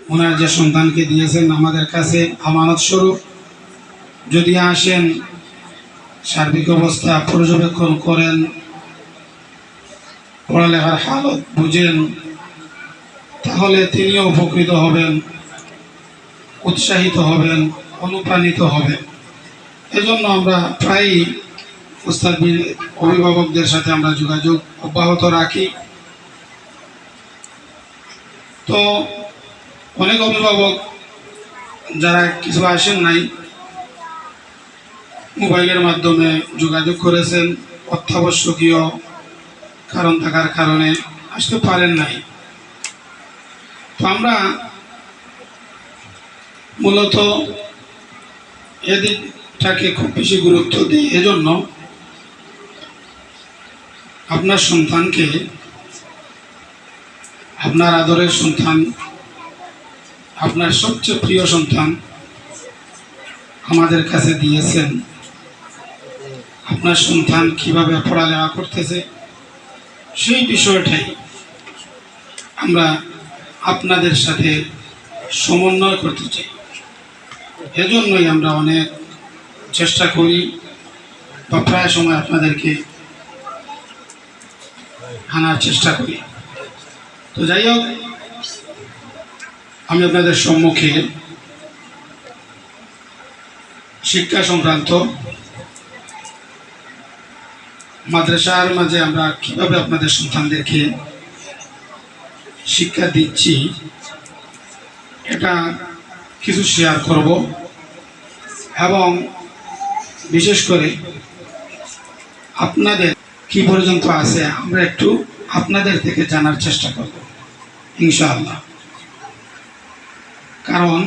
ওনার যে সন্তানকে দিয়েছেন আমাদের কাছে আমানত স্বরূপ, যদি আসেন সার্বিক অবস্থা পর্যবেক্ষণ করেন, পড়ালেখার হালত বুঝেন, তাহলে তিনিও উপকৃত হবেন, উৎসাহিত হবেন, অনুপ্রাণিত হবেন। এজন্য আমরা প্রায়ই উস্তাদ অভিভাবকদের সাথে আমরা যোগাযোগ অব্যাহত রাখি। তো অনেক অভিভাবক যারা কিছু আসেন নাই, মোবাইলের মাধ্যমে যোগাযোগ করেছেন, অত্যাবশ্যকীয় কারণ থাকার কারণে আসতে পারেন নাই। তো আমরা মূলত এদিকটাকে খুব বেশি গুরুত্ব দিই। এজন্য আপনার সন্তানকে, আপনার আদরের সন্তান, আপনার সবচেয়ে প্রিয় সন্তান আমাদের কাছে দিয়েছেন। আপনার সন্তান কিভাবে পড়ালেখা করতেছে সেই বিষয়টাই আমরা আপনাদের সাথে সমন্বয় করতে চাই। এজন্যই আমরা অনেক চেষ্টা করি বা প্রায় সময় আপনাদেরকে আনার চেষ্টা করি। তো যাই হোক, আমি আপনাদের সম্মুখে শিক্ষা সংক্রান্ত মাদ্রাসার মাঝে আমরা কিভাবে আপনাদের সন্তানদেরকে শিক্ষা দিচ্ছি এটা কিছু শেয়ার করব, এবং বিশেষ করে আপনাদের কি পর্যন্ত আছে আমরা একটু আপনাদের থেকে জানার চেষ্টা করব ইনশাআল্লাহ। কারণ